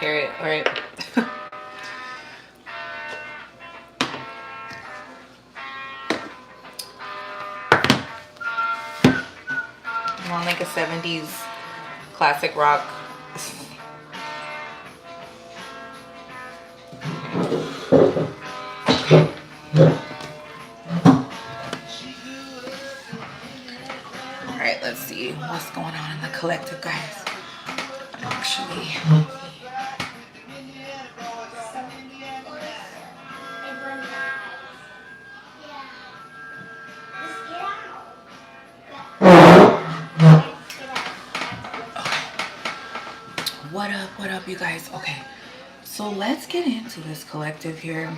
carrot. All right. I'm on like a 70s classic rock. Alright, let's see what's going on in the collective, guys. Actually. What up, you guys? Okay, so let's get into this collective here.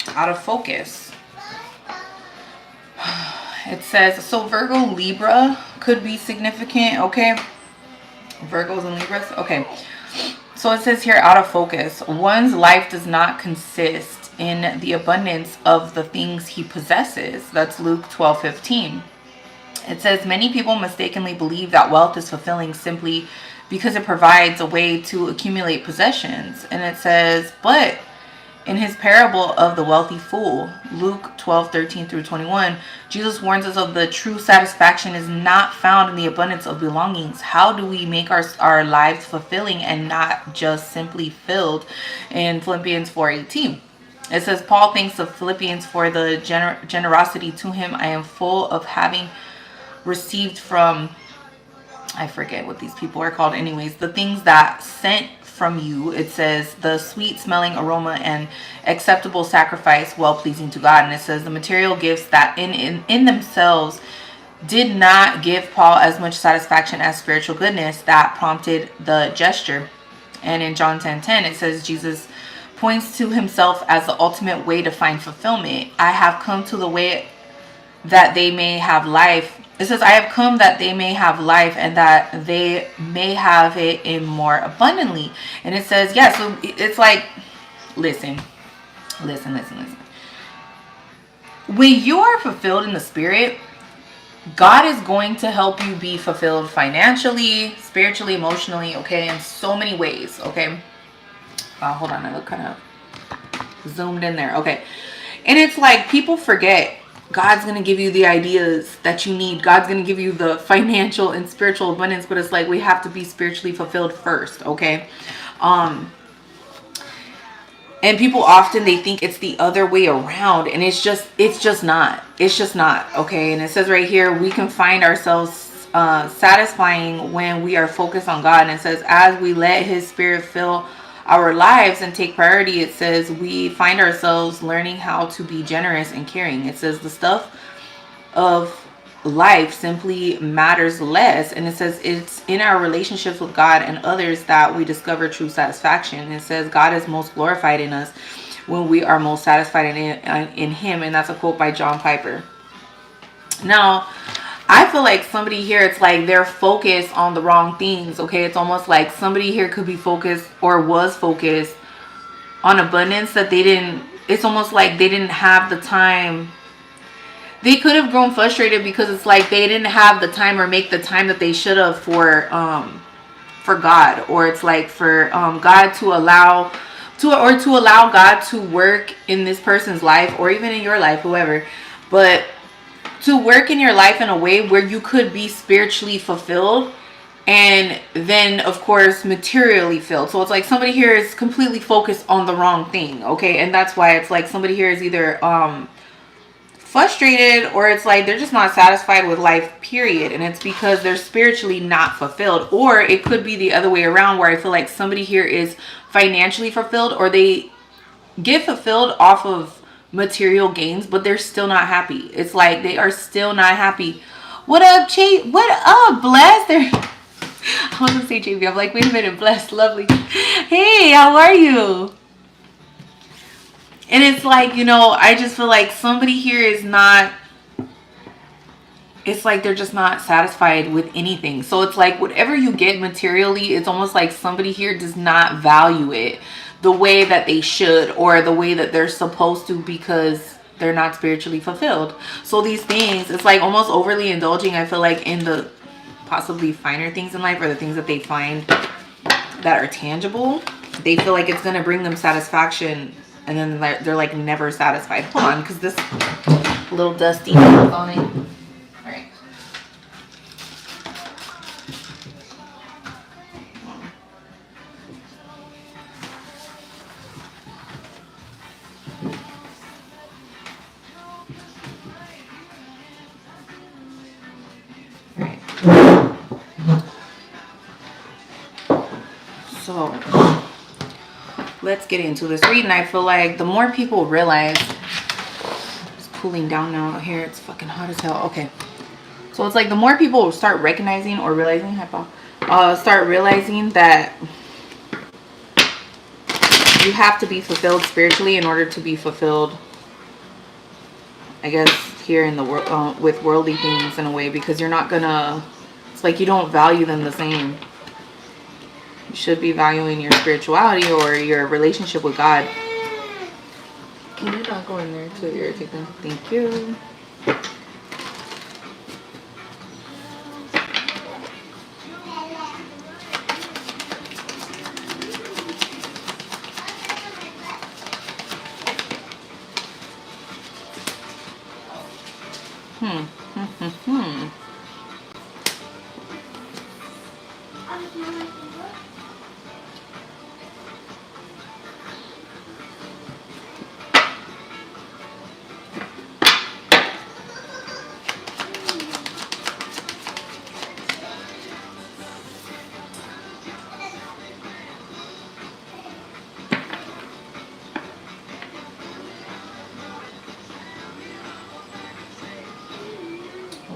Out of focus. It says, so Virgo, Libra could be significant, okay? Virgos and Libras, okay. So it says here, out of focus. One's life does not consist in the abundance of the things he possesses. That's Luke 12:15. It says, many people mistakenly believe that wealth is fulfilling simply because it provides a way to accumulate possessions. And it says, but in his parable of the wealthy fool, Luke 12:13-21, Jesus warns us of the true satisfaction is not found in the abundance of belongings. How do we make our lives fulfilling and not just simply filled? In Philippians 4:18. It says, Paul thanks the Philippians for the generosity to him. I am full of having received from, I forget what these people are called anyways, the things that sent from you. It says the sweet smelling aroma and acceptable sacrifice, well pleasing to God. And it says the material gifts that in themselves did not give Paul as much satisfaction as spiritual goodness that prompted the gesture. And in John 10:10 it says Jesus points to himself as the ultimate way to find fulfillment. I have come to the way that they may have life. It says, I have come that they may have life and that they may have it in more abundantly. And it says, yeah, so it's like, listen. When you are fulfilled in the spirit, God is going to help you be fulfilled financially, spiritually, emotionally, okay, in so many ways, okay? Hold on, I look kind of zoomed in there, okay. And it's like people forget God's going to give you the ideas that you need. God's going to give you the financial and spiritual abundance, but it's like we have to be spiritually fulfilled first, okay? And people often, they think it's the other way around, and it's just not. It's just not, okay? And it says right here, we can find ourselves satisfying when we are focused on God. And it says, as we let his spirit fill our lives and take priority, it says we find ourselves learning how to be generous and caring. It says the stuff of life simply matters less. And it says it's in our relationships with God and others that we discover true satisfaction. And it says God is most glorified in us when we are most satisfied in him. And that's a quote by John Piper. Now, I feel like somebody here, it's like they're focused on the wrong things, okay? It's almost like somebody here could be focused or was focused on abundance that they didn't, it's almost like they didn't have the time. They could have grown frustrated because it's like they didn't have the time or make the time that they should have for God. Or it's like for God to allow God to work in this person's life or even in your life, whoever. But to work in your life in a way where you could be spiritually fulfilled and then of course materially filled. So it's like somebody here is completely focused on the wrong thing, okay? And that's why it's like somebody here is either frustrated or it's like they're just not satisfied with life, period. And it's because they're spiritually not fulfilled. Or it could be the other way around, where I feel like somebody here is financially fulfilled, or they get fulfilled off of material gains, but they're still not happy. It's like they are still not happy. What up, Chase? What up, Bless? I was gonna say JB. I'm like, wait a minute, Bless, lovely. Hey, how are you? And it's like, you know, I just feel like somebody here is not it's like they're just not satisfied with anything. So it's like whatever you get materially, it's almost like somebody here does not value it the way that they should, or the way that they're supposed to, because they're not spiritually fulfilled. So these things, it's like almost overly indulging, I feel like, in the possibly finer things in life, or the things that they find that are tangible. They feel like it's going to bring them satisfaction, and then they're like never satisfied. Hold on, because this little dusty is on it. All right. So let's get into this reading. I feel like the more people realize, it's cooling down now out here, it's fucking hot as hell. Okay, so it's like the more people start recognizing or realizing, start realizing that you have to be fulfilled spiritually in order to be fulfilled, I guess, here in the world, with worldly things in a way, because you're not gonna, it's like you don't value them the same. You should be valuing your spirituality or your relationship with God. Can you not go in there to irritate them? Thank you.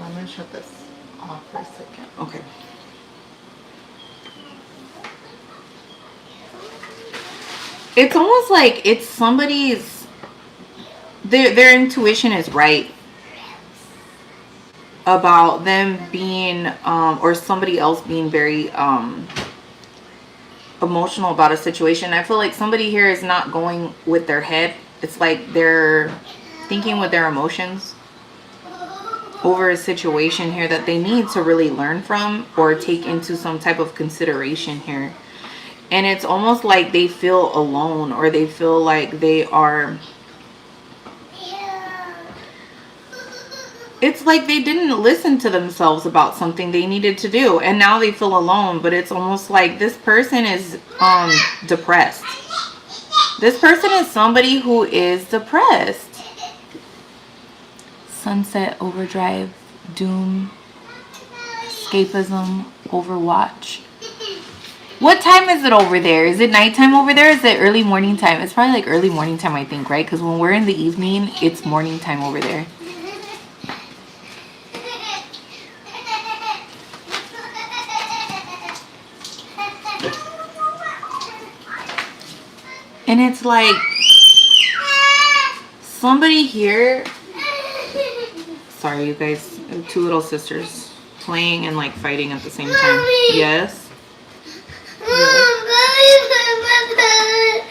I'm gonna shut this off for a second. Okay. It's almost like it's somebody's, their intuition is right about them being or somebody else being very emotional about a situation. I feel like somebody here is not going with their head. It's like they're thinking with their emotions over a situation here that they need to really learn from or take into some type of consideration here. And it's almost like they feel alone, or they feel like they are, it's like they didn't listen to themselves about something they needed to do, and now they feel alone. But it's almost like this person is depressed. This person is somebody who is depressed. Sunset, overdrive, doom, escapism, overwatch. What time is it over there? Is it nighttime over there? Is it early morning time? It's probably like early morning time, I think, right? Because when we're in the evening, it's morning time over there. And it's like somebody here, sorry you guys, two little sisters playing and like fighting at the same time. Yes.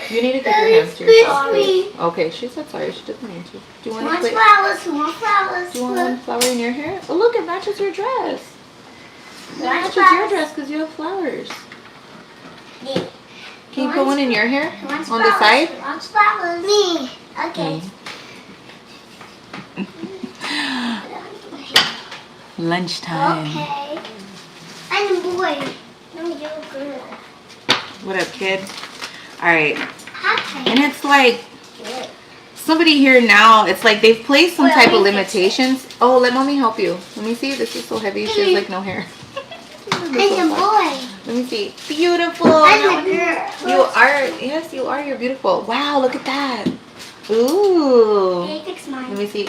You need to get your hands to yourself, please. Okay, she said sorry. She doesn't need to. Do you want to put flowers? Do you want one flower in your hair? Oh, look, it matches your dress. It matches your dress because you have flowers. Yeah. Can you put one in your hair? On the side? Wants flowers. Me. Okay. Lunchtime. Okay. I'm a boy. No, you're a girl. What up, kid? Alright. And it's like somebody here now, it's like they've placed some type of limitations. Oh, let mommy help you. Let me see. This is so heavy. She has like no hair. I'm a boy. Let me see. Beautiful. I'm a girl. You are. Yes, you are. You're beautiful. Wow, look at that. Ooh. Can you fix mine? Let me see.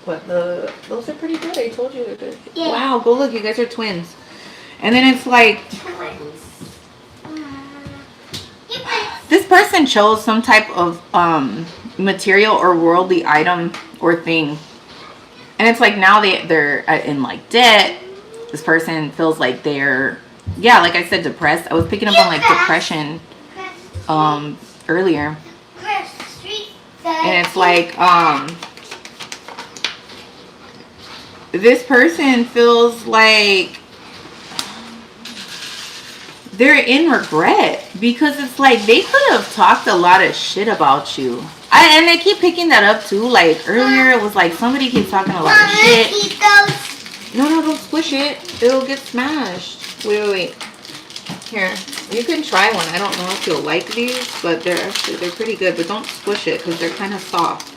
What? Those are pretty good. I told you they're good. Yeah. Wow, go look. You guys are twins. And then it's like this person chose some type of material or worldly item or thing And it's like now they're in like debt. This person feels like they're, yeah, like I said, depressed. I was picking up on like depression earlier. And it's like this person feels like they're in regret because it's like they could have talked a lot of shit about you. And I keep picking that up too. Like earlier, it was like somebody keeps talking a lot of shit. No, don't squish it. It'll get smashed. Wait. Here, you can try one. I don't know if you'll like these, but they're pretty good. But don't squish it because they're kind of soft.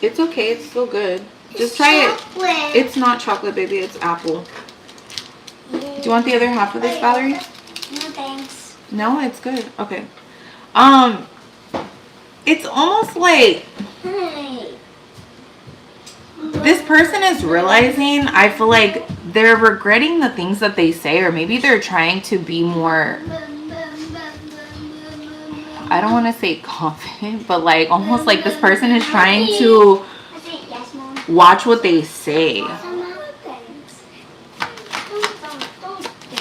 It's okay. It's still good. Just try it. It's not chocolate, baby. It's apple. Do you want the other half of this, Valerie? No, thanks. No, it's good. Okay. It's almost like this person is realizing, I feel like they're regretting the things that they say, or maybe they're trying to be more, I don't want to say confident, but like almost like this person is trying to watch what they say.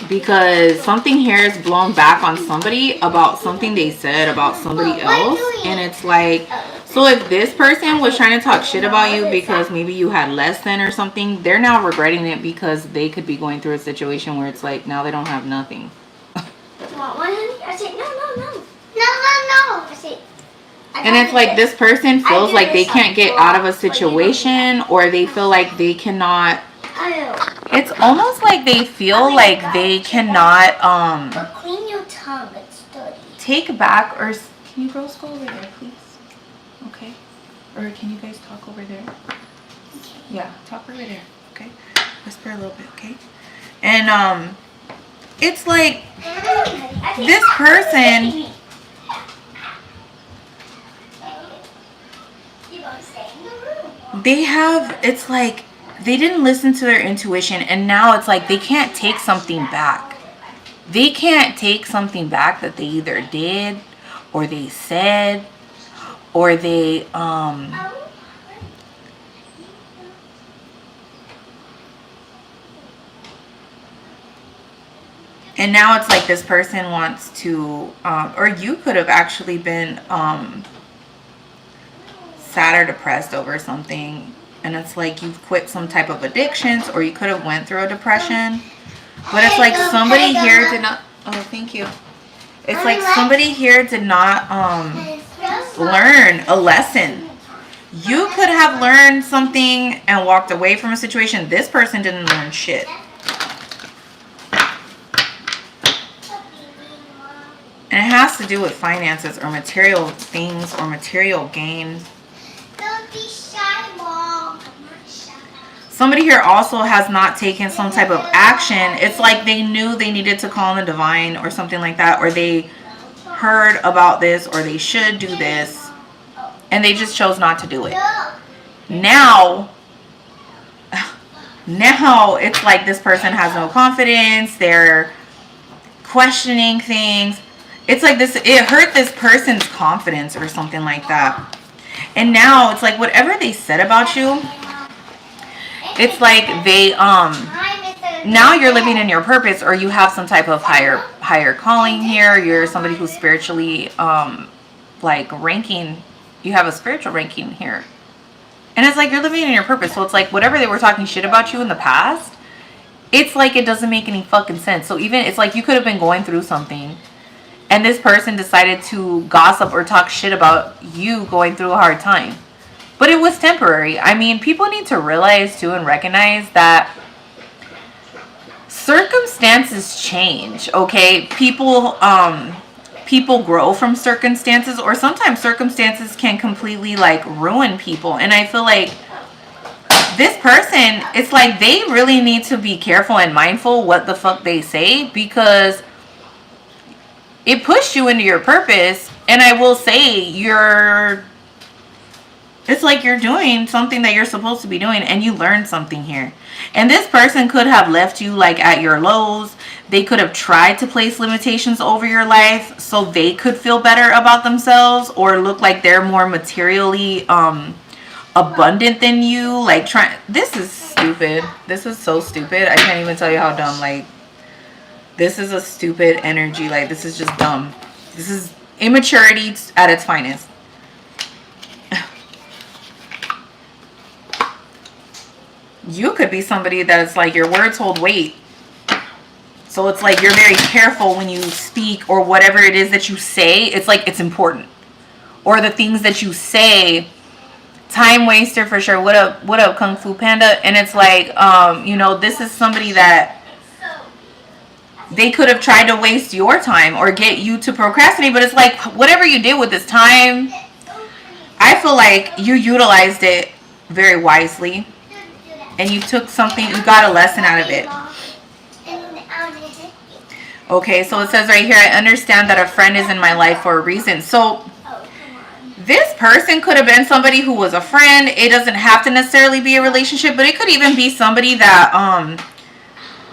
Because something here is blown back on somebody about something they said about somebody else. And it's like, so if this person was trying to talk shit about you because maybe you had less than or something, they're now regretting it because they could be going through a situation where it's like, now they don't have nothing. You want one, honey? I said, no. I said, and it's like this person feels like they can't get out of a situation, or they feel like they cannot. It's almost like they feel like they cannot clean your tongue, it's dirty. Take back, or can you girls go over there, please? Okay. Or can you guys talk over there? Okay. Yeah, talk over there. Okay. Whisper a little bit, okay? And it's like this person, they have, it's like they didn't listen to their intuition, and now it's like they can't take something back. They can't take something back that they either did or they said or they and now it's like this person wants to or you could have actually been sad or depressed over something. And it's like you've quit some type of addictions, or you could have went through a depression. But it's like somebody here did not, oh, thank you. It's like somebody here did not learn a lesson. You could have learned something and walked away from a situation. This person didn't learn shit. And it has to do with finances or material things or material gain. Somebody here also has not taken some type of action. It's like they knew they needed to call on the divine or something like that, or they heard about this, or they should do this, and they just chose not to do it. Now it's like this person has no confidence. They're questioning things. It's like this, it hurt this person's confidence or something like that. And now it's like whatever they said about you, it's like they now you're living in your purpose, or you have some type of higher calling here. You're somebody who's spiritually like ranking, you have a spiritual ranking here. And it's like you're living in your purpose. So it's like whatever they were talking shit about you in the past, it's like it doesn't make any fucking sense. So even it's like you could have been going through something, and this person decided to gossip or talk shit about you going through a hard time. But it was temporary. I mean, people need to realize too and recognize that circumstances change, okay? People grow from circumstances, or sometimes circumstances can completely like ruin people. And I feel like this person, it's like they really need to be careful and mindful what the fuck they say, because it pushed you into your purpose. And I will say it's like you're doing something that you're supposed to be doing, and you learned something here. And this person could have left you like at your lows. They could have tried to place limitations over your life so they could feel better about themselves, or look like they're more materially abundant than you. Like, this is stupid. This is so stupid. I can't even tell you how dumb. Like, this is a stupid energy. Like, this is just dumb. This is immaturity at its finest. You could be somebody that's like, your words hold weight. So it's like you're very careful when you speak, or whatever it is that you say. It's like it's important. Or the things that you say, time waster for sure. What up, Kung Fu Panda? And it's like, you know, this is somebody that they could have tried to waste your time or get you to procrastinate. But it's like, whatever you did with this time, I feel like you utilized it very wisely. And you took something, you got a lesson out of it. Okay, so it says right here, I understand that a friend is in my life for a reason. So this person could have been somebody who was a friend. It doesn't have to necessarily be a relationship, but it could even be somebody that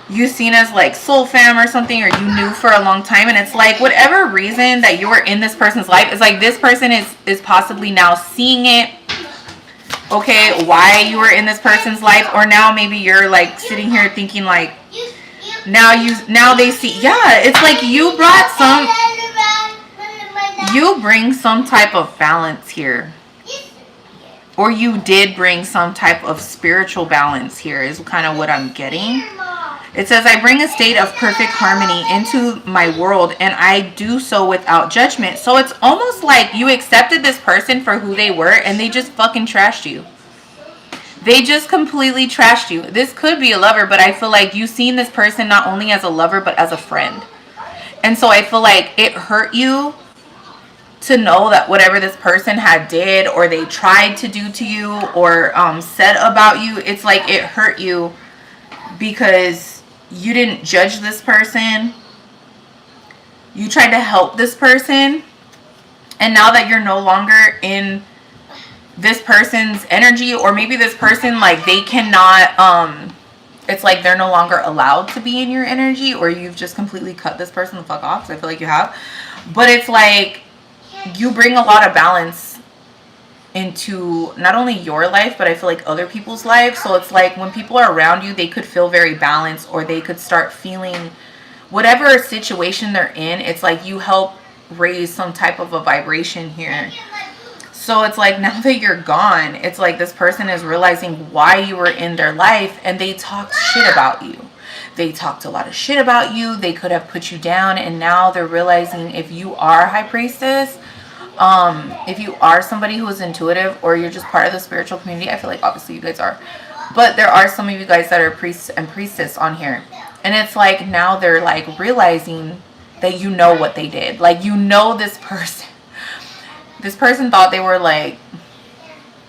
you seen as like soul fam or something, or you knew for a long time. And it's like, whatever reason that you were in this person's life, it's like this person is possibly now seeing it. Okay, why you were in this person's life, or now maybe you're like sitting here thinking like, now they see. Yeah, it's like you bring some type of balance here, or you did bring some type of spiritual balance here, is kind of what I'm getting. It says, I bring a state of perfect harmony into my world, and I do so without judgment. So it's almost like you accepted this person for who they were, and they just fucking trashed you. They just completely trashed you. This could be a lover, but I feel like you've seen this person not only as a lover, but as a friend. And so I feel like it hurt you to know that whatever this person had did, or they tried to do to you, or said about you, it's like it hurt you because you didn't judge this person. You tried to help this person. And now that you're no longer in this person's energy, or maybe this person, like, they cannot, it's like they're no longer allowed to be in your energy, or you've just completely cut this person the fuck off. So I feel like you have. But it's like you bring a lot of balance into not only your life, but I feel like other people's lives. So it's like when people are around you, they could feel very balanced, or they could start feeling whatever situation they're in. It's like you help raise some type of a vibration here. So it's like now that you're gone, it's like this person is realizing why you were in their life, and they talked shit about you. They talked a lot of shit about you. They could have put you down, and now they're realizing if you are a high priestess, if you are somebody who is intuitive, or you're just part of the spiritual community, I feel like obviously you guys are, but there are some of you guys that are priests and priestess on here, and it's like now they're like realizing that you know what they did. Like, you know, this person thought they were like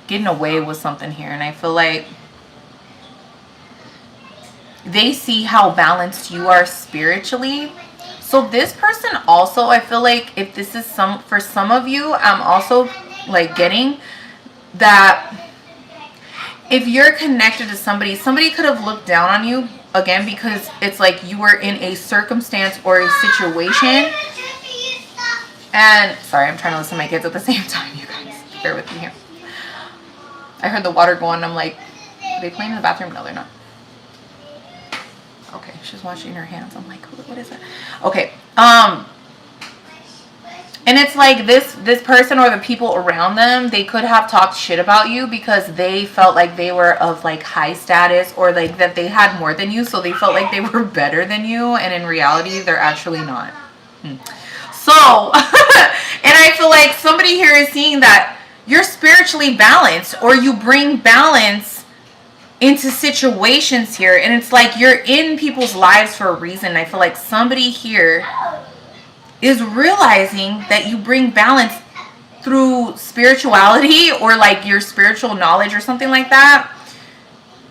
getting away with something here, and I feel like they see how balanced you are spiritually. So this person also, I feel like if this is for some of you, I'm also like getting that if you're connected to somebody could have looked down on you, again, because it's like you were in a circumstance or a situation. And sorry, I'm trying to listen to my kids at the same time, you guys. Bear with me here. I heard the water go on, and I'm like, are they playing in the bathroom? No, they're not. Okay, she's washing her hands. I'm like, what is that? Okay. And it's like this person or the people around them, they could have talked shit about you because they felt like they were of like high status, or like that they had more than you, so they felt like they were better than you, and in reality they're actually not. So and I feel like somebody here is seeing that you're spiritually balanced, or you bring balance into situations here, and it's like you're in people's lives for a reason. I feel like somebody here is realizing that you bring balance through spirituality, or like your spiritual knowledge or something like that.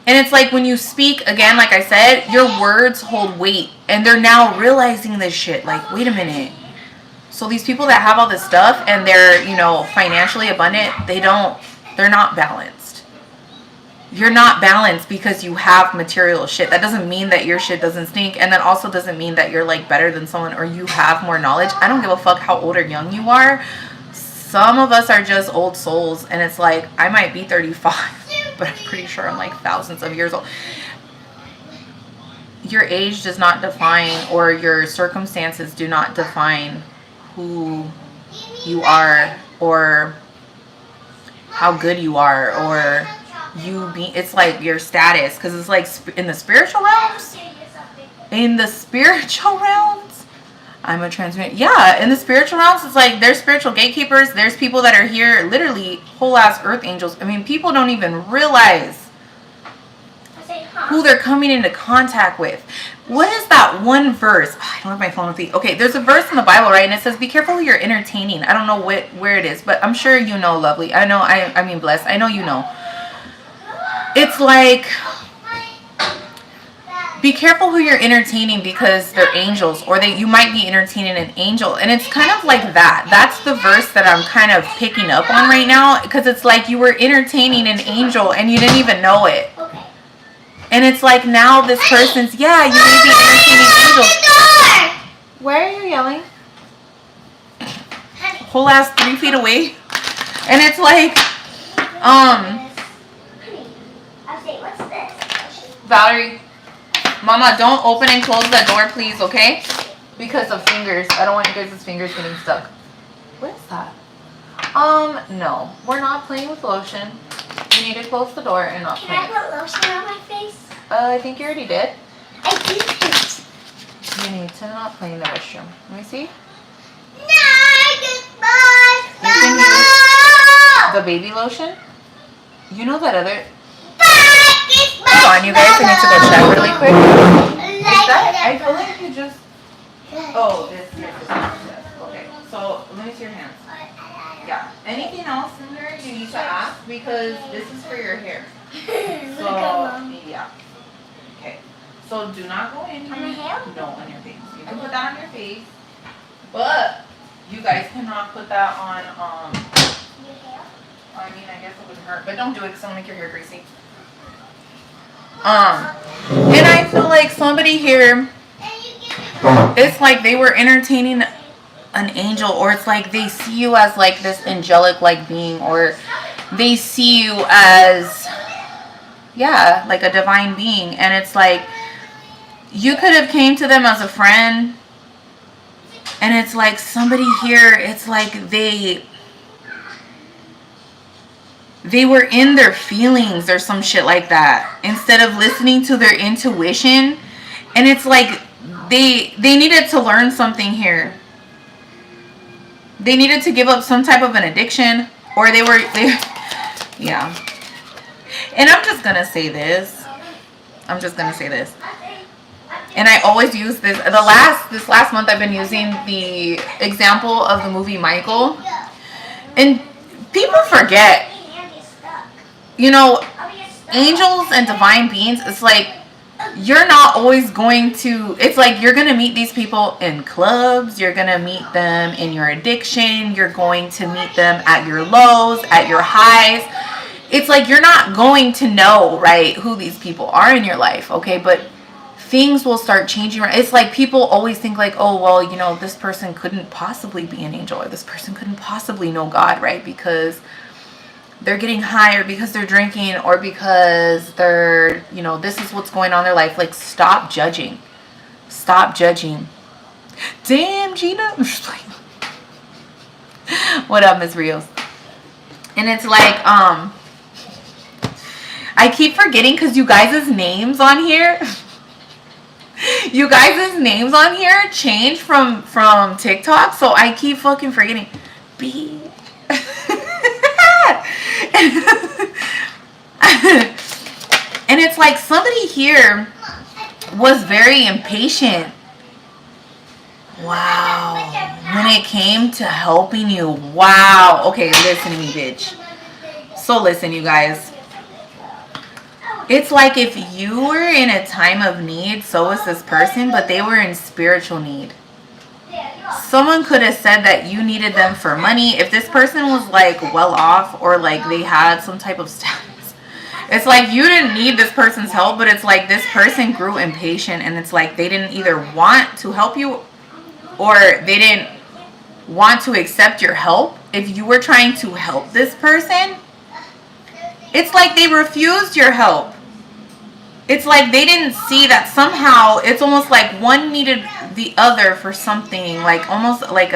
And it's like when you speak, again, like I said, your words hold weight, and they're now realizing this shit. Like, wait a minute. So these people that have all this stuff and they're, you know, financially abundant, they're not balanced. You're not balanced because you have material shit. That doesn't mean that your shit doesn't stink, and that also doesn't mean that you're like better than someone, or you have more knowledge. I don't give a fuck how old or young you are. some of us are just old souls, and it's like, I might be 35, but I'm pretty sure I'm like thousands of years old. Your age does not define, or your circumstances do not define who you are, or how good you are, or you be. It's like your status, because it's like in the spiritual realms. In the spiritual realms, I'm a transmit. Yeah, in the spiritual realms, it's like there's spiritual gatekeepers. There's people that are here, literally whole ass earth angels. I mean, people don't even realize who they're coming into contact with. What is that one verse? I don't have my phone with me. Okay, there's a verse in the Bible, right? And it says, be careful who you're entertaining. I don't know where it is, but I'm sure you know, lovely. I know, I mean, blessed. I know you know. It's like, be careful who you're entertaining, because they're angels, or you might be entertaining an angel. And it's kind of like that. That's the verse that I'm kind of picking up on right now, because it's like you were entertaining an angel and you didn't even know it. And it's like now this person's, yeah, you may be entertaining angels. Why are you yelling? Whole ass 3 feet away. And it's like, Valerie, Mama, don't open and close that door, please, okay? Because of fingers. I don't want you guys' fingers getting stuck. What is that? No. We're not playing with lotion. You need to close the door and not play. Can I put lotion on my face? I think you already did. I didn't. You need to not play in the restroom. Let me see. No, goodbye. You can use the baby lotion. You know that other... Hold on, you guys. I need to go check really quick. Is that... I feel like you just... Oh, this is... Okay, so let me see your hands. Yeah. Anything else in here you need to ask, because this is for your hair. So, yeah. Okay. So do not go in here. On my hair? No, on your face. You can put that on your face, but you guys cannot put that on, Your hair? I mean, I guess it would hurt, but don't do it because it'll make your hair greasy. And I feel like somebody here, it's like they were entertaining an angel, or it's like they see you as like this angelic like being, or they see you as, yeah, like a divine being. And it's like you could have came to them as a friend, and it's like somebody here, it's like they were in their feelings or some shit like that, instead of listening to their intuition. And it's like they needed to learn something here. They needed to give up some type of an addiction, or they yeah. And I'm just gonna say this. And I always use this. This last month I've been using the example of the movie Michael. And people forget, you know, angels and divine beings, it's like you're not always going to, it's like you're going to meet these people in clubs, you're going to meet them in your addiction, you're going to meet them at your lows, at your highs. It's like you're not going to know, right, who these people are in your life, okay? But things will start changing. It's like people always think like, oh, well, you know, this person couldn't possibly be an angel, or this person couldn't possibly know God, right? Because they're getting high, or because they're drinking, or because they're, you know, this is what's going on in their life. Like, stop judging. Stop judging. Damn, Gina. What up, Ms. Rios? And it's like, I keep forgetting, because you guys' names on here, you guys' names on here change from TikTok, so I keep fucking forgetting. B. And it's like somebody here was very impatient. Wow. When it came to helping you. Wow. Okay, listen to me, bitch. So listen, you guys. It's like if you were in a time of need, so was this person, but they were in spiritual need. Someone could have said that you needed them for money. If this person was like well off, or like they had some type of status, it's like you didn't need this person's help, but it's like this person grew impatient, and it's like they didn't either want to help you, or they didn't want to accept your help. if you were trying to help this person, it's like they refused your help. It's like they didn't see that somehow it's almost like one needed the other for something, like almost like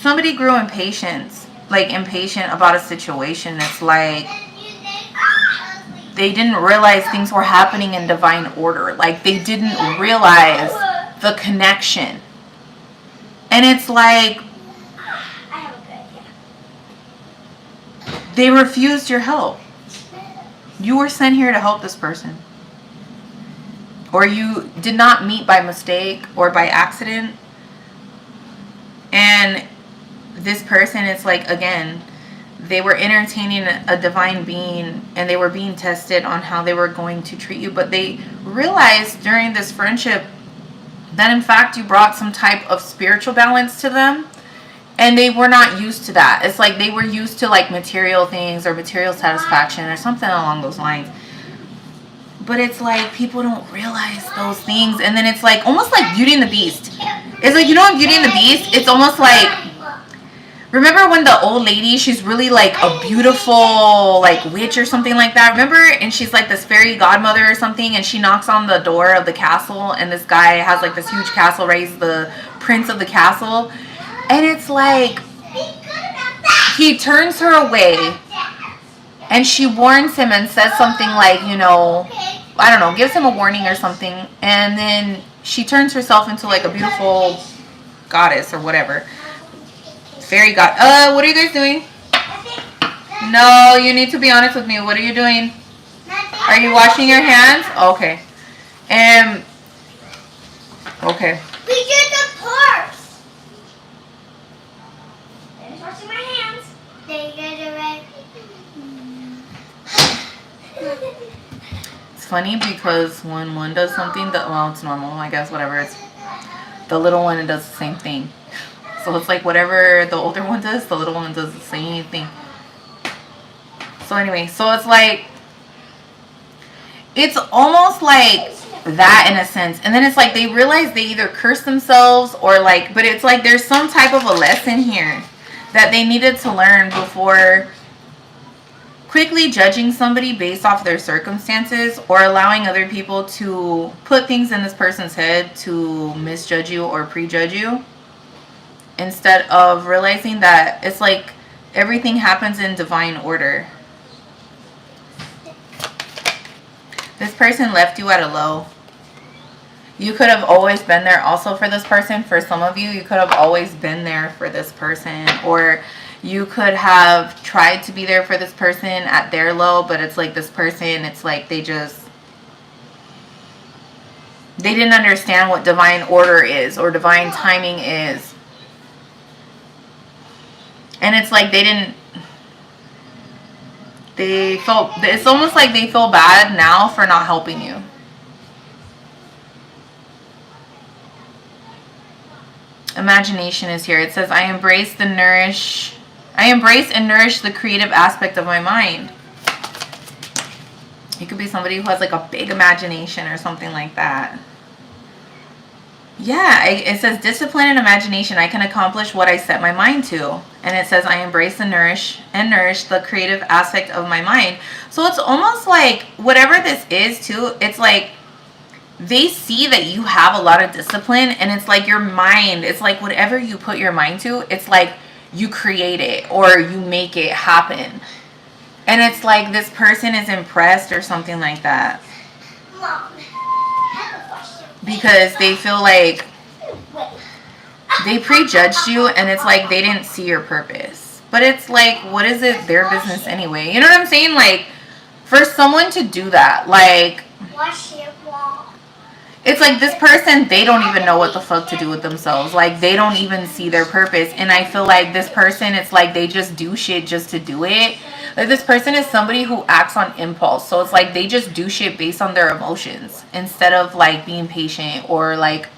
somebody grew impatient about a situation. It's like they didn't realize things were happening in divine order. Like they didn't realize the connection. And it's like they refused your help. You were sent here to help this person. Or you did not meet by mistake or by accident. And this person, it's like, again, they were entertaining a divine being and they were being tested on how they were going to treat you. But they realized during this friendship that in fact you brought some type of spiritual balance to them. And they were not used to that. It's like they were used to like material things or material satisfaction or something along those lines. But it's like people don't realize those things. And then it's like almost like Beauty and the Beast. It's like, you know, in Beauty and the Beast, it's almost like, remember when the old lady, she's really like a beautiful like witch or something like that, remember? And she's like this fairy godmother or something, and she knocks on the door of the castle, and this guy has like this huge castle, right? He's the prince of the castle. And it's like he turns her away and she warns him and says something like, you know, I don't know, gives him a warning or something. And then she turns herself into like a beautiful goddess or whatever. Fairy god. What are you guys doing? No, you need to be honest with me. What are you doing? Are you washing your hands? Okay. Okay. We did the purse. I'm washing my hands. They get it right. It's funny because when one does something that, well, it's normal, I guess, whatever. It's the little one, it does the same thing. So it's like whatever the older one does, the little one does the same thing. So anyway, so it's like, it's almost like that in a sense. And then it's like they realize they either curse themselves or like, but it's like there's some type of a lesson here that they needed to learn before quickly judging somebody based off their circumstances or allowing other people to put things in this person's head to misjudge you or prejudge you, instead of realizing that it's like everything happens in divine order. This person left you at a low. You could have always been there also for this person. For some of you, you could have always been there for this person. Or you could have tried to be there for this person at their low, but it's like this person, it's like they didn't understand what divine order is or divine timing is. And it's like it's almost like they feel bad now for not helping you. Imagination is here. It says, I embrace and nourish the creative aspect of my mind. It could be somebody who has like a big imagination or something like that. Yeah, it says discipline and imagination. I can accomplish what I set my mind to. And it says I embrace and nourish the creative aspect of my mind. So it's almost like whatever this is too, it's like they see that you have a lot of discipline, and it's like your mind, it's like whatever you put your mind to, it's like you create it or you make it happen. And it's like this person is impressed or something like that. Mom. Because they feel like they prejudged you, and it's like they didn't see your purpose. But it's like, what is it their business anyway? You know what I'm saying? Like, for someone to do that, like, it's like this person, they don't even know what the fuck to do with themselves. Like, they don't even see their purpose. And I feel like this person, it's like they just do shit just to do it. Like, this person is somebody who acts on impulse. So it's like they just do shit based on their emotions instead of like being patient or like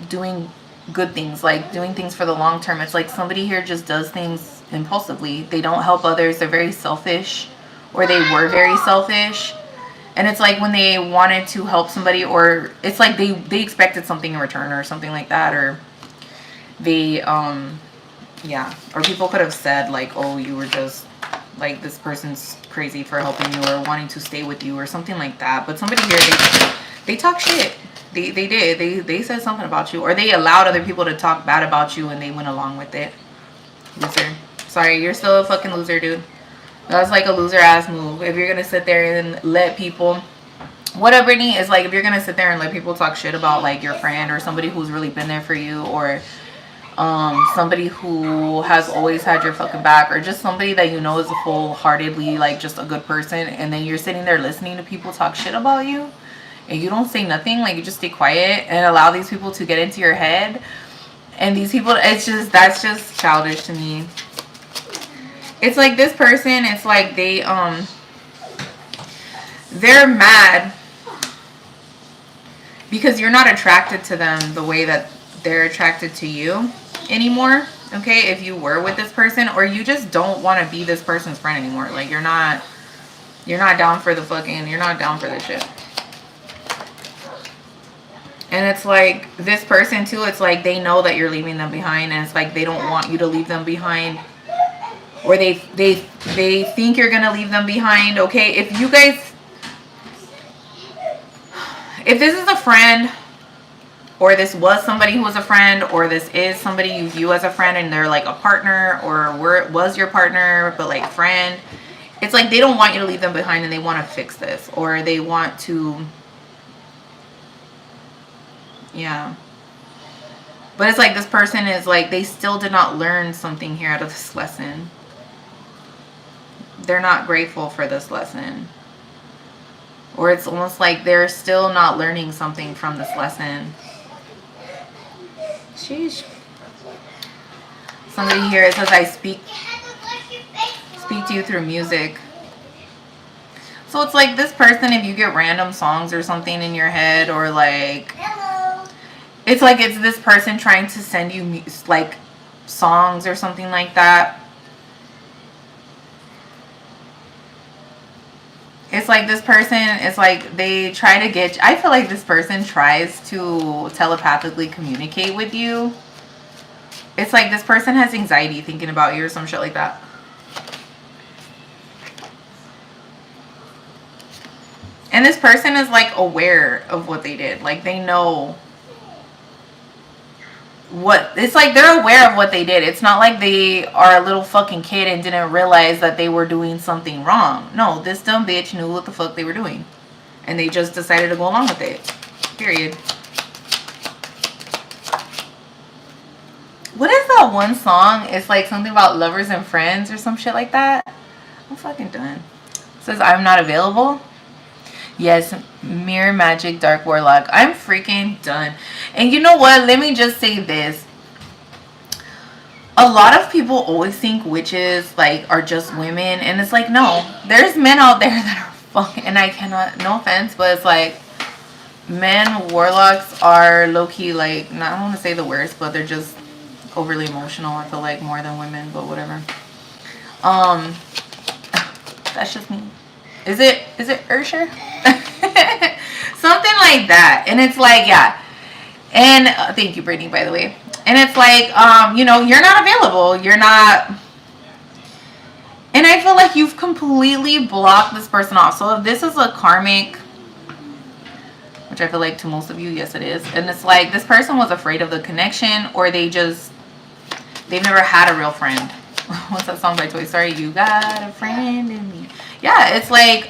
doing good things, like doing things for the long term. It's like somebody here just does things impulsively. They don't help others. They're very selfish, or they were very selfish. And it's like when they wanted to help somebody, or it's like they expected something in return or something like that, or they yeah, or people could have said like, oh, you were just like, this person's crazy for helping you or wanting to stay with you or something like that. But somebody here, they talk shit. They said something about you, or they allowed other people to talk bad about you and they went along with it. Loser. Sorry, you're still a fucking loser, dude. That's like a loser ass move. If you're gonna sit there and let people, what up, Brittany, is like, if you're gonna sit there and let people talk shit about like your friend or somebody who's really been there for you, or somebody who has always had your fucking back, or just somebody that you know is wholeheartedly like just a good person, and then you're sitting there listening to people talk shit about you and you don't say nothing, like you just stay quiet and allow these people to get into your head. And these people, it's just, that's just childish to me. It's like this person, it's like they're mad because you're not attracted to them the way that they're attracted to you anymore. Okay, if you were with this person, or you just don't want to be this person's friend anymore. Like you're not down for the fucking, you're not down for this shit. And it's like this person too, it's like they know that you're leaving them behind, and it's like they don't want you to leave them behind, or they think you're gonna leave them behind. Okay, if you guys, if this is a friend, or this was somebody who was a friend, or this is somebody you view as a friend and they're like a partner, or was your partner but like friend, it's like they don't want you to leave them behind and they want to fix this, or they want to, yeah. But it's like this person is like, they still did not learn something here out of this lesson. They're not grateful for this lesson. Or it's almost like they're still not learning something from this lesson. Sheesh. Somebody here, it says, I speak to you through music. So it's like this person, if you get random songs or something in your head, or like, it's like it's this person trying to send you like songs or something like that. It's like this person, it's like they try to get, I feel like this person tries to telepathically communicate with you. It's like this person has anxiety thinking about you or some shit like that. And this person is like aware of what they did. Like they know what, it's like they're aware of what they did. It's not like they are a little fucking kid and didn't realize that they were doing something wrong. No, this dumb bitch knew what the fuck they were doing, and they just decided to go along with it. Period. What is that one song? It's like something about lovers and friends or some shit like that. I'm fucking done. It says I'm not available. Yes, Mirror Magic Dark Warlock. I'm freaking done. And you know what? Let me just say this. A lot of people always think witches like are just women, and it's like, no. There's men out there that are fucking, and I cannot, no offense, but it's like men warlocks are low-key like, not, I don't want to say the worst, but they're just overly emotional, I feel like, more than women, but whatever. That's just me. Is it Ursher? Something like that. And it's like, yeah. And thank you, Brittany, by the way. And it's like, you know, you're not available. You're not. And I feel like you've completely blocked this person off. So if this is a karmic, which I feel like to most of you, yes, it is. And it's like this person was afraid of the connection, or they've never had a real friend. What's that song by Toy Story? You got a friend in me. Yeah, it's like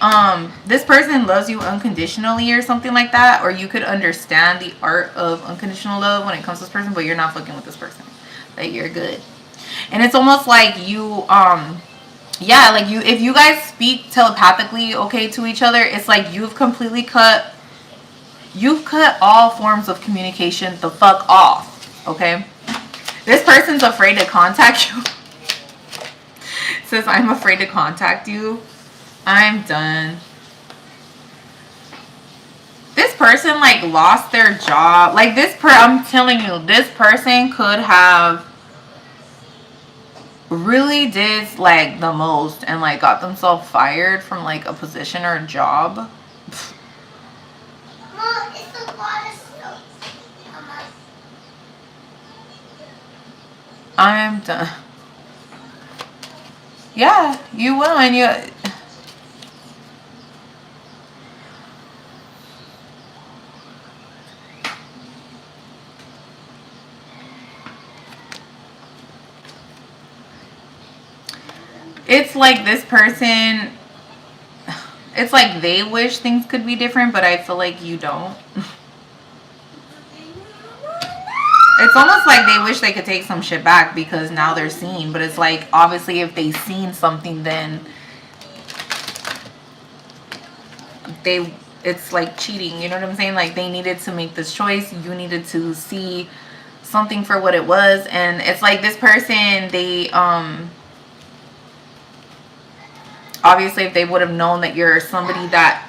this person loves you unconditionally or something like that, or you could understand the art of unconditional love when it comes to this person, but you're not fucking with this person. Like, you're good. And it's almost like you yeah, like you, if you guys speak telepathically okay to each other, it's like you've cut all forms of communication the fuck off. Okay, this person's afraid to contact you. Says I'm afraid to contact you. I'm done. This person like lost their job. Like I'm telling you, this person could have really did like the most and like got themselves fired from like a position or a job. Mom, it's a lot of snow. I'm done. Yeah, you will. And you... It's like this person... It's like they wish things could be different, but I feel like you don't. It's almost like they wish they could take some shit back because now they're seen. But it's like, obviously, if they seen something, then it's like cheating. You know what I'm saying? Like, they needed to make this choice. You needed to see something for what it was. And it's like this person, they, obviously, if they would have known that you're somebody that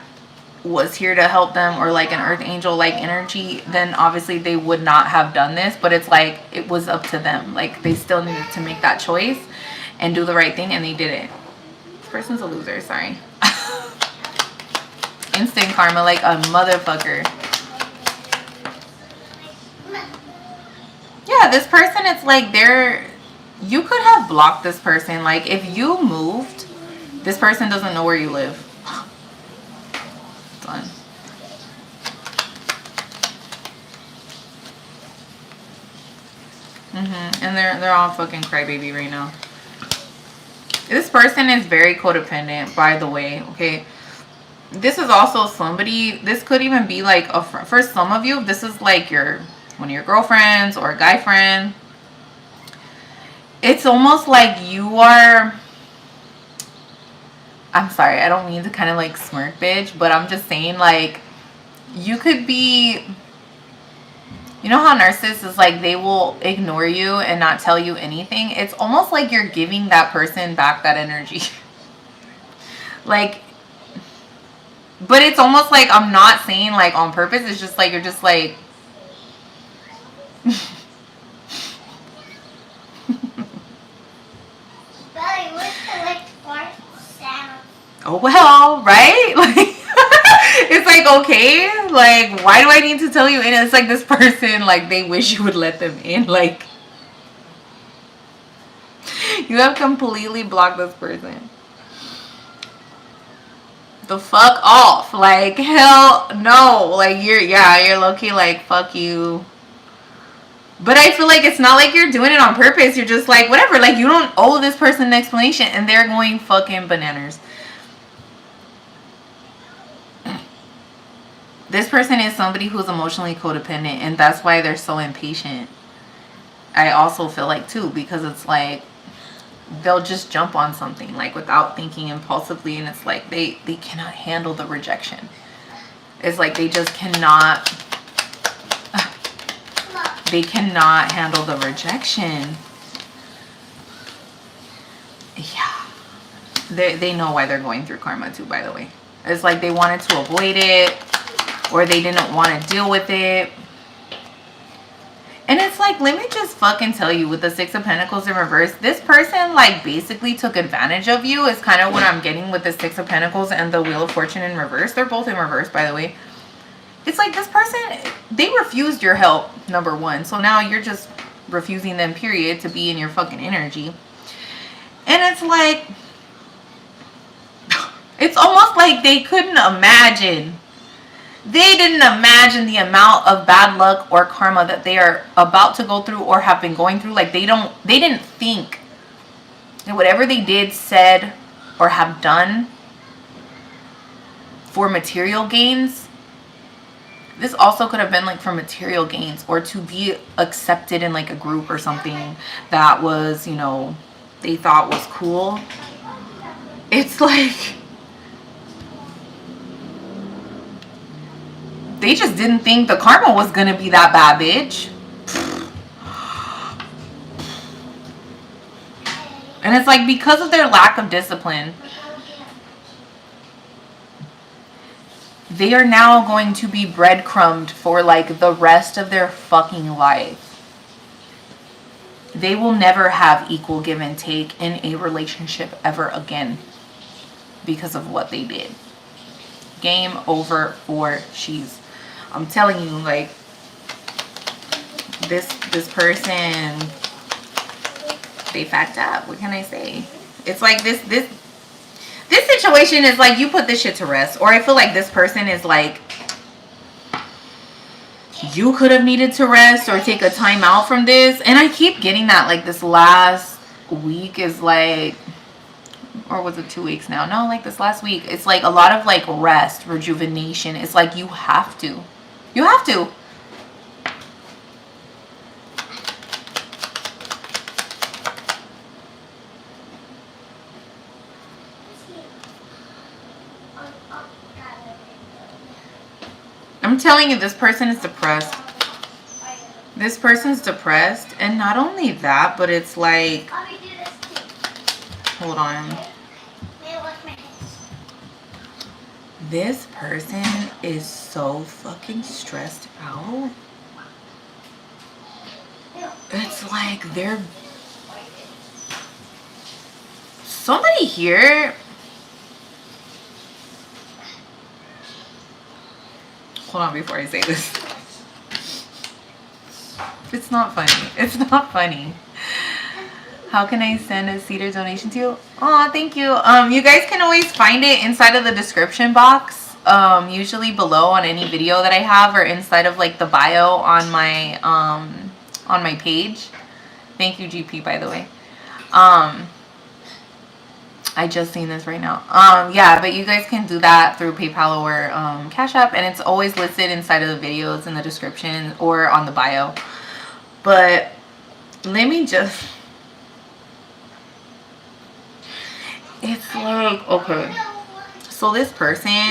was here to help them, or like an earth angel like energy, then obviously they would not have done this. But it's like, it was up to them. Like, they still needed to make that choice and do the right thing, and they didn't. This person's a loser, sorry. Instant karma like a motherfucker. Yeah, this person, it's like you could have blocked this person. Like, if you moved, this person doesn't know where you live. Done. And they're all fucking crybaby right now. This person is very codependent, by the way. Okay, this is also somebody. This could even be like a friend. For some of you, this is like one of your girlfriends or a guy friend. It's almost like you are. I'm sorry, I don't mean to kind of like smirk, bitch, but I'm just saying, like, you could be, you know how narcissists is like, they will ignore you and not tell you anything. It's almost like you're giving that person back that energy. Like, but it's almost like, I'm not saying like on purpose. It's just like, you're just like, oh well, right? Like, it's like, okay, like, why do I need to tell you? And it's like this person, like, they wish you would let them in. Like, you have completely blocked this person. The fuck off. Like, hell no. Like, you're low-key like, fuck you. But I feel like it's not like you're doing it on purpose. You're just like, whatever. Like, you don't owe this person an explanation, and they're going fucking bananas. This person is somebody who's emotionally codependent, and that's why they're so impatient. I also feel like, too, because it's like, they'll just jump on something, like, without thinking impulsively, and it's like, they cannot handle the rejection. It's like, they just cannot, they cannot handle the rejection. Yeah. They know why they're going through karma, too, by the way. It's like they wanted to avoid it, or they didn't want to deal with it. And it's like, let me just fucking tell you, with the Six of Pentacles in reverse, this person, like, basically took advantage of you, is kind of what I'm getting with the Six of Pentacles and the Wheel of Fortune in reverse. They're both in reverse, by the way. It's like, this person, they refused your help, number one. So now you're just refusing them, period, to be in your fucking energy. And it's like, it's almost like they couldn't imagine. They didn't imagine the amount of bad luck or karma that they are about to go through or have been going through. Like, they didn't think that whatever they did, said, or have done for material gains. This also could have been like for material gains, or to be accepted in like a group or something that was, you know, they thought was cool. It's like, they just didn't think the karma was gonna be that bad, bitch. And it's like, because of their lack of discipline, they are now going to be breadcrumbed for like the rest of their fucking life. They will never have equal give and take in a relationship ever again because of what they did. Game over for she's. I'm telling you, like, this person, They fact up. What can I say? It's like this situation is like you put this shit to rest. Or I feel like this person is like, you could have needed to rest or take a time out from this. And I keep getting that like this last week is like, or was it 2 weeks now? No, like this last week. It's like a lot of like rest, rejuvenation. It's like you have to. You have to. I'm telling you, this person is depressed. This person's depressed. And not only that, but it's like, hold on. This person is so fucking stressed out. It's like they're... Somebody here... Hold on before I say this. It's not funny. It's not funny. How can I send a cedar donation to you? Oh, thank you. You guys can always find it inside of the description box. Usually below on any video that I have, or inside of like the bio on my page. Thank you, GP, by the way. I just seen this right now. Yeah, but you guys can do that through PayPal or Cash App, and it's always listed inside of the videos in the description or on the bio. But let me just... It's like, okay. So this person,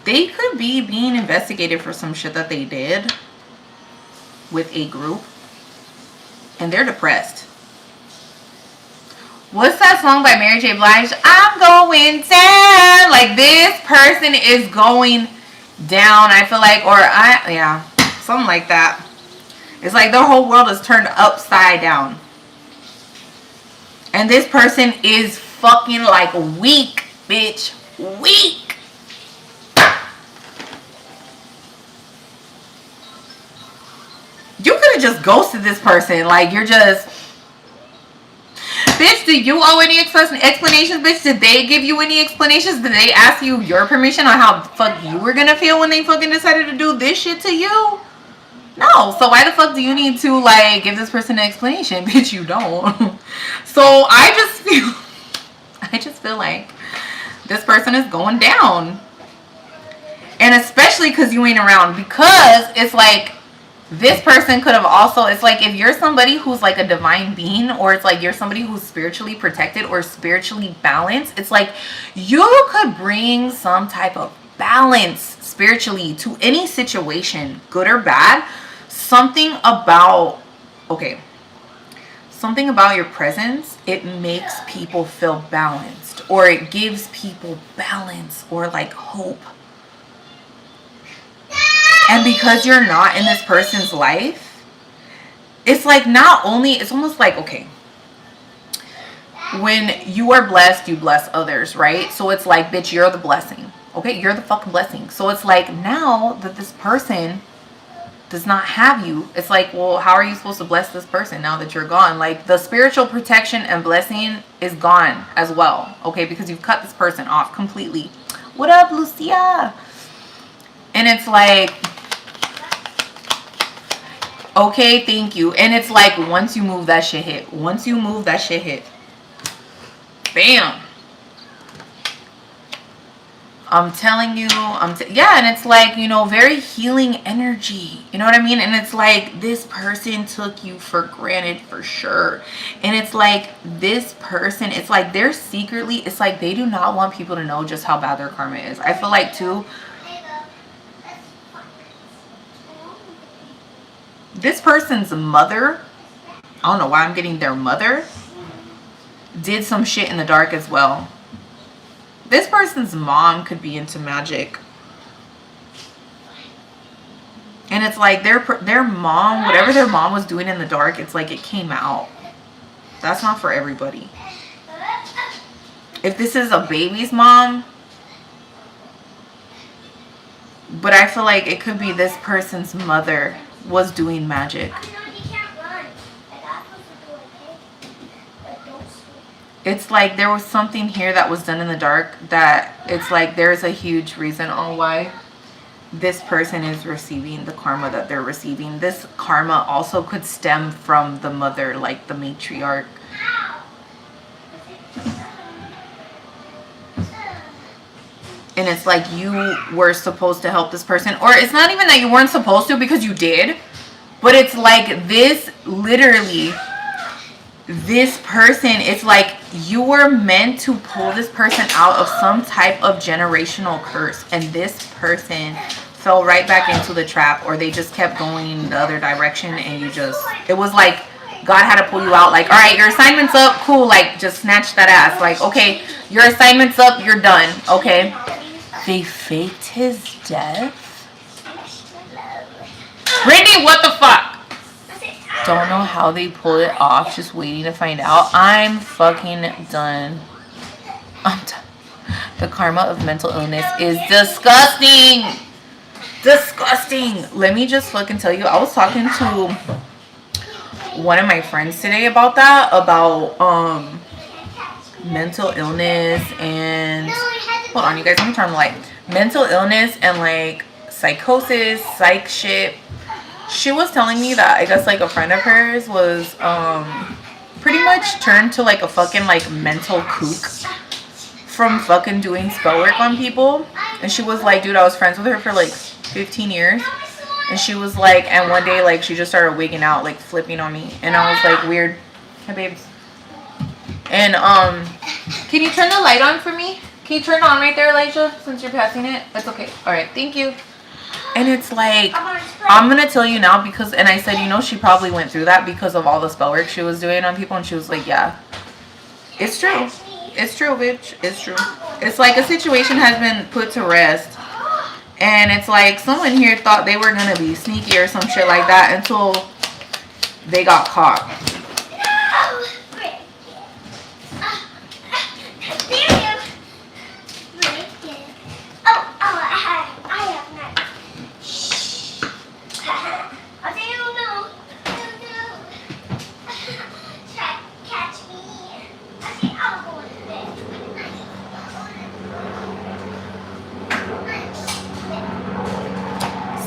they could be being investigated for some shit that they did with a group, and they're depressed. What's that song by Mary J. Blige? I'm going down. Like, this person is going down, I feel like, or yeah, something like that. It's like their whole world is turned upside down. And this person is fucking like weak, bitch. Weak. You could have just ghosted this person. Like, you're just... Bitch, do you owe any explanations, bitch? Did they give you any explanations? Did they ask you your permission on how the fuck you were gonna feel when they fucking decided to do this shit to you? No. So why the fuck do you need to, like, give this person an explanation? Bitch, you don't. So I just feel like this person is going down. And especially because you ain't around. Because it's like, this person could have also, it's like if you're somebody who's like a divine being, or it's like you're somebody who's spiritually protected or spiritually balanced, it's like you could bring some type of balance spiritually to any situation, good or bad. Something about, okay, something about your presence, it makes people feel balanced, or it gives people balance or like hope. And because you're not in this person's life, it's like not only, it's almost like, okay, when you are blessed, you bless others, right? So it's like, bitch, you're the blessing. Okay, you're the fucking blessing. So it's like, now that this person does not have you, it's like, well, how are you supposed to bless this person now that you're gone? Like, the spiritual protection and blessing is gone as well, okay? Because you've cut this person off completely. What up, Lucia? And it's like, okay, thank you. And it's like, once you move, that shit hit. Once you move, that shit hit. Bam. I'm telling you, yeah, and it's like, you know, very healing energy. You know what I mean? And it's like, this person took you for granted for sure. And it's like, this person, it's like they're secretly, it's like they do not want people to know just how bad their karma is. I feel like, too, this person's mother, I don't know why I'm getting their mother, did some shit in the dark as well. This person's mom could be into magic. And it's like their mom, whatever their mom was doing in the dark, it's like it came out. That's not for everybody. If this is a baby's mom, but I feel like it could be this person's mother was doing magic. It's like there was something here that was done in the dark that it's like there's a huge reason on why this person is receiving the karma that they're receiving. This karma also could stem from the mother, like the matriarch. And it's like you were supposed to help this person. Or it's not even that you weren't supposed to, because you did. But it's like this, literally, this person, it's like you were meant to pull this person out of some type of generational curse. And this person fell right back into the trap, or they just kept going the other direction, and you just, it was like God had to pull you out. Like, all right, your assignment's up, cool, like just snatch that ass. Like, okay, your assignment's up, you're done. Okay, they faked his death. Brittany, what the fuck? Don't know how they pulled it off, just waiting to find out. I'm fucking done. I'm done. The karma of mental illness is disgusting. Disgusting. Let me just fucking tell you, I was talking to one of my friends today about that, about mental illness and, hold on you guys, let me turn the light. Mental illness and like psychosis, psych shit. She was telling me that I guess like a friend of hers was pretty much turned to like a fucking like mental kook from fucking doing spell work on people. And she was like, dude, I was friends with her for like 15 years. And she was like, and one day like she just started wigging out, like flipping on me. And I was like, weird. Hey babes. And can you turn the light on for me? Can you turn it on right there, Elijah, since you're passing it? That's okay. All right, thank you. And it's like, I'm going to tell you now because, and I said, you know, she probably went through that because of all the spell work she was doing on people. And she was like, yeah, it's true. It's true, bitch. It's true. It's like a situation has been put to rest. And it's like someone here thought they were going to be sneaky or some shit like that until they got caught.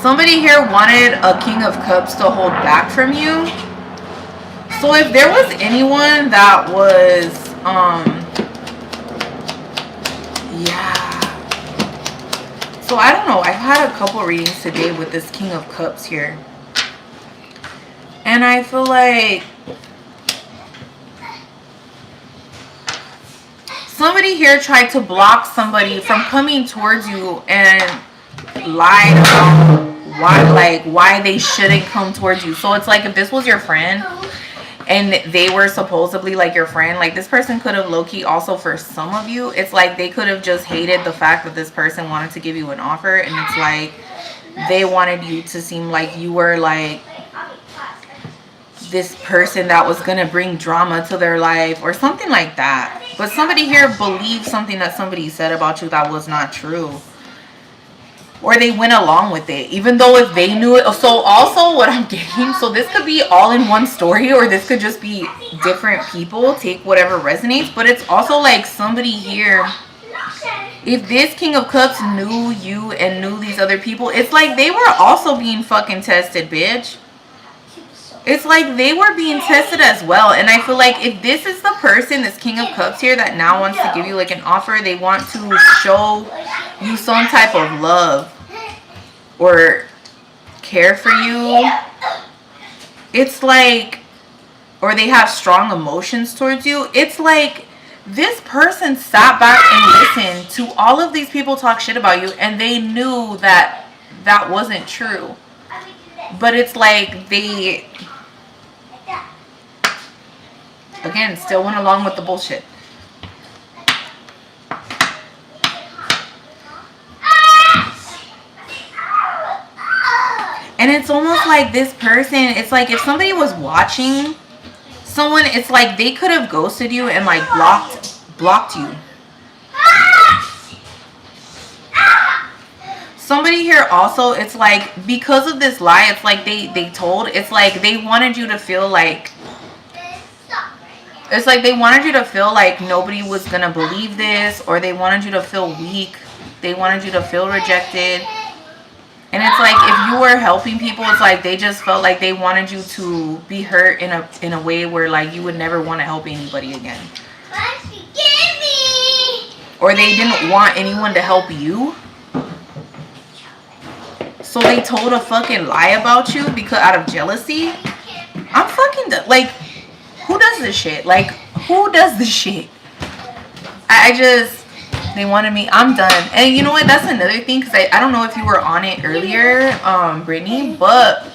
Somebody here wanted a King of Cups to hold back from you. So if there was anyone that was, yeah. So I don't know. I've had a couple readings today with this King of Cups here. And I feel like somebody here tried to block somebody from coming towards you and lied about why they shouldn't come towards you. So it's like if this was your friend and they were supposedly like your friend, like this person could have low-key also, for some of you, it's like they could have just hated the fact that this person wanted to give you an offer, and it's like they wanted you to seem like you were like this person that was gonna bring drama to their life or something like that. But somebody here believed something that somebody said about you that was not true. Or they went along with it, even though if they knew it. So also what I'm getting, so this could be all in one story, or this could just be different people. Take whatever resonates. But it's also like somebody here, if this King of Cups knew you and knew these other people, it's like they were also being fucking tested, bitch. It's like they were being tested as well. And I feel like if this is the person, this King of Cups here, that now wants to give you like an offer, they want to show you some type of love or care for you. It's like, or they have strong emotions towards you. It's like this person sat back and listened to all of these people talk shit about you, and they knew that that wasn't true. But it's like they, again, still went along with the bullshit. And it's almost like this person, it's like if somebody was watching someone, it's like they could have ghosted you and like blocked you. Somebody here also, it's like because of this lie, it's like they told, it's like they wanted you to feel like It's like they wanted you to feel like nobody was gonna believe this, or they wanted you to feel weak. They wanted you to feel rejected. And it's like if you were helping people, it's like they just felt like they wanted you to be hurt in a way where like you would never want to help anybody again. Or they didn't want anyone to help you. So they told a fucking lie about you because out of jealousy. I'm fucking like, who does this shit? Like, who does this shit? They wanted me. I'm done. And you know what? That's another thing, because I don't know if you were on it earlier, Brittany, but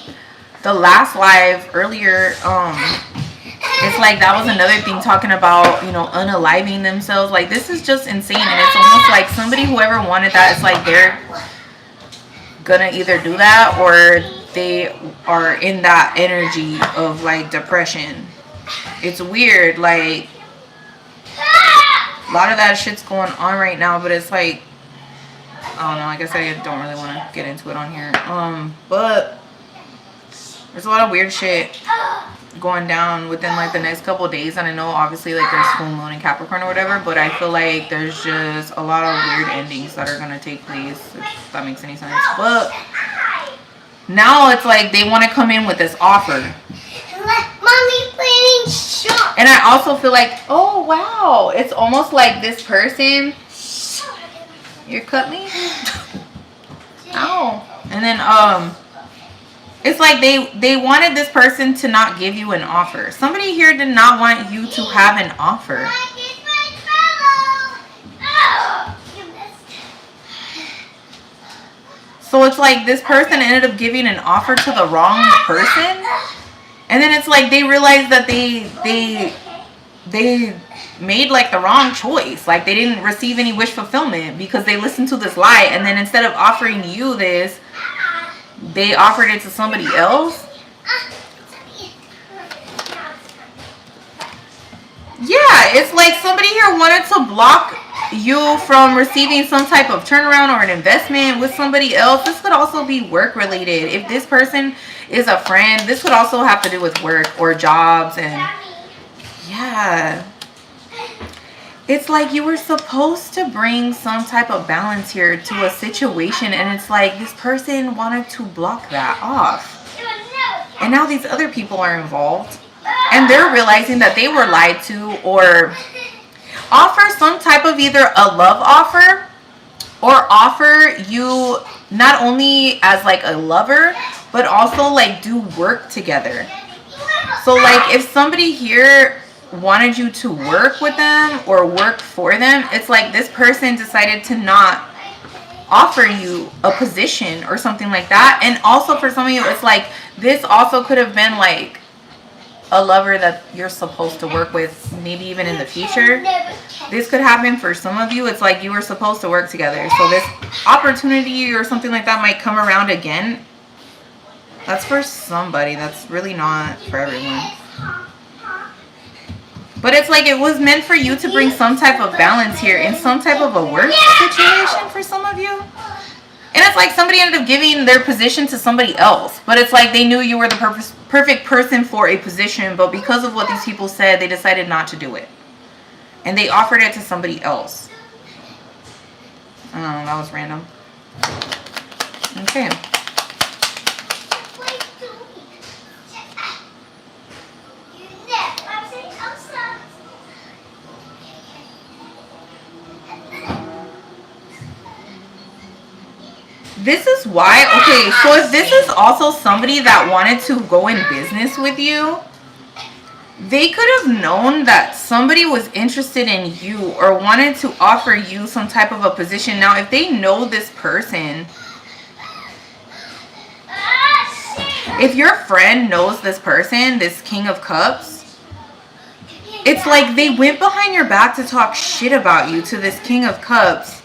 the last live earlier, it's like that was another thing talking about, you know, unaliving themselves. Like, this is just insane. And it's almost like somebody, whoever wanted that, it's like they're gonna either do that or they are in that energy of like depression. It's weird. Like, a lot of that shit's going on right now, but it's like, I don't know, I guess I don't really want to get into it on here. But there's a lot of weird shit going down within like the next couple of days. And I know obviously like there's full moon in Capricorn or whatever, but I feel like there's just a lot of weird endings that are going to take place, if that makes any sense. But now it's like they want to come in with this offer. Mommy playing shop. And I also feel like, oh wow, it's almost like this person. You cut me? Ow. And then it's like they wanted this person to not give you an offer. Somebody here did not want you to have an offer. So it's like this person ended up giving an offer to the wrong person. And then it's like they realized that they made like the wrong choice. Like they didn't receive any wish fulfillment because they listened to this lie. And then instead of offering you this, they offered it to somebody else. Yeah, it's like somebody here wanted to block you from receiving some type of turnaround or an investment with somebody else. This could also be work related. If this person is a friend, this could also have to do with work or jobs. And yeah, it's like you were supposed to bring some type of balance here to a situation, and it's like this person wanted to block that off. And now these other people are involved, and they're realizing that they were lied to, or offer some type of either a love offer or offer you not only as like a lover, but also like do work together. So like if somebody here wanted you to work with them or work for them, it's like this person decided to not offer you a position or something like that. And also for some of you, it's like this also could have been like a lover that you're supposed to work with, maybe even in the future. This could happen for some of you. It's like you were supposed to work together. So this opportunity or something like that might come around again. That's for somebody. That's really not for everyone. But it's like it was meant for you to bring some type of balance here in some type of a work situation for some of you. And it's like somebody ended up giving their position to somebody else. But it's like they knew you were the perfect person for a position. But because of what these people said, they decided not to do it. And they offered it to somebody else. I don't know, that was random. Okay. This is why, okay, so if this is also somebody that wanted to go in business with you, they could have known that somebody was interested in you or wanted to offer you some type of a position. Now, if they know this person, if your friend knows this person, this King of Cups, it's like they went behind your back to talk shit about you to this King of Cups.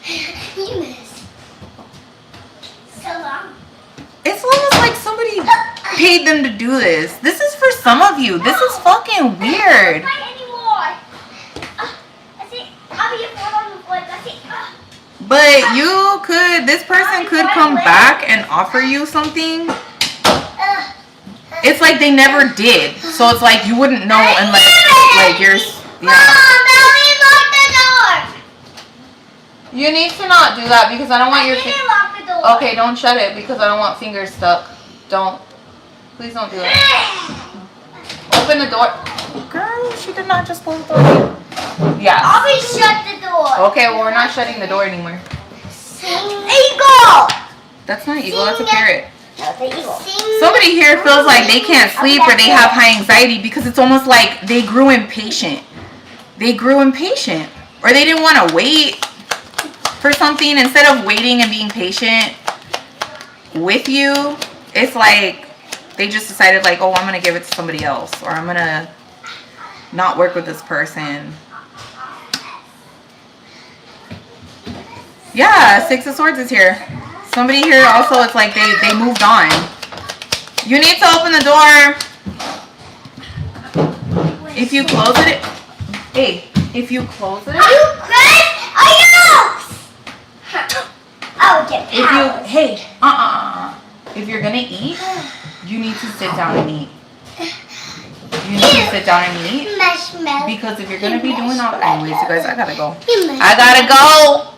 It's almost like somebody paid them to do this. This is for some of you. This is fucking weird. But you could, this person could come back and offer you something. It's like they never did. So it's like you wouldn't know unless like Yeah. Mom, Mommy, lock the door. You need to not do that because I don't want your fingers. Lock the door. Okay, don't shut it because I don't want fingers stuck. Don't. Please don't do that. Open the door. Girl, she did not just close the door. Yeah. Mommy, shut the door. Okay, well, we're not shutting the door anymore. Eagle. That's not eagle, that's a parrot. No, the eagle. Somebody here feels like they can't sleep or they have high anxiety because it's almost like they grew impatient. They grew impatient. Or they didn't want to wait for something. Instead of waiting and being patient with you, it's like they just decided like, oh, I'm going to give it to somebody else. Or I'm going to not work with this person. Yeah, Six of Swords is here. Somebody here also, it's like they moved on. You need to open the door. If you close it, hey, if you close it. Are you good? Are you? Oh, get powers. Hey, if you're gonna eat, you need to sit down and eat. You need to sit down and eat. Because if you're gonna be doing all that, anyways, you guys, I gotta go. I gotta go.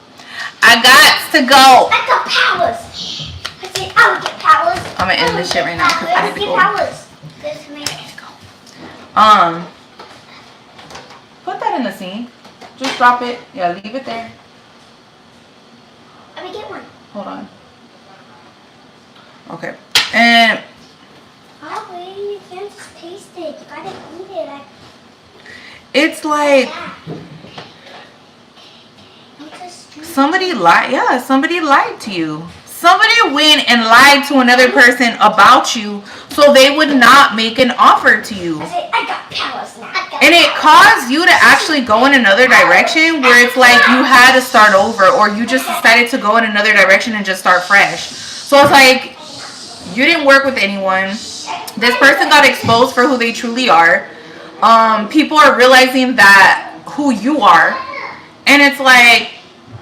I got to go. I got powers. I would get powers. I'm gonna end this shit right now because I need to go. Powers. Put that in the sink. Just drop it. Yeah, leave it there. Let me get one. Hold on. Okay. And Oh, wait, you can't just taste it. You gotta eat it. it's like somebody lied. Yeah, somebody lied to you. Somebody went and lied to another person about you so they would not make an offer to you. I got powers now. And it caused you to actually go in another direction where it's like you had to start over or you just decided to go in another direction and just start fresh. So it's like you didn't work with anyone. This person got exposed for who they truly are. People are realizing that who you are. And it's like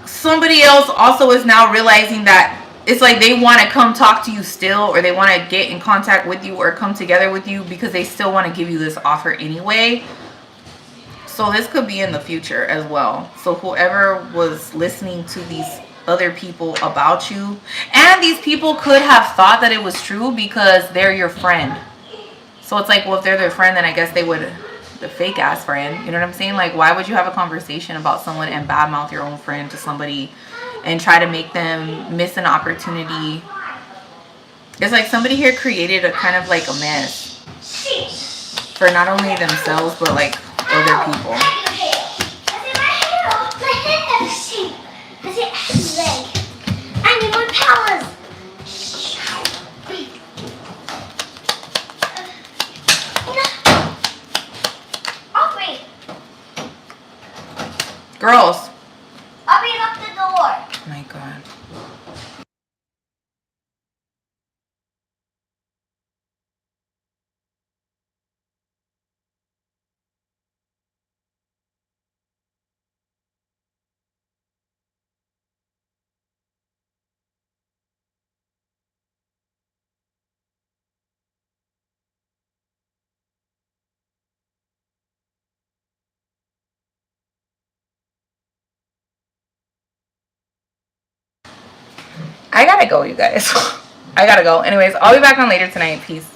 somebody else also is now realizing that it's like they want to come talk to you still or they want to get in contact with you or come together with you because they still want to give you this offer anyway. So this could be in the future as well. So whoever was listening to these other people about you, and these people could have thought that it was true because they're your friend. So it's like, well, if they're their friend, then I guess they would, the fake ass friend, you know what I'm saying? Like, why would you have a conversation about someone and badmouth your own friend to somebody and try to make them miss an opportunity? It's like somebody here created a kind of like a mess for not only themselves, but like other people. I need more powers. Girls. Open up the door. Oh my God. I gotta go, you guys. I gotta go. Anyways, I'll be back on later tonight. Peace.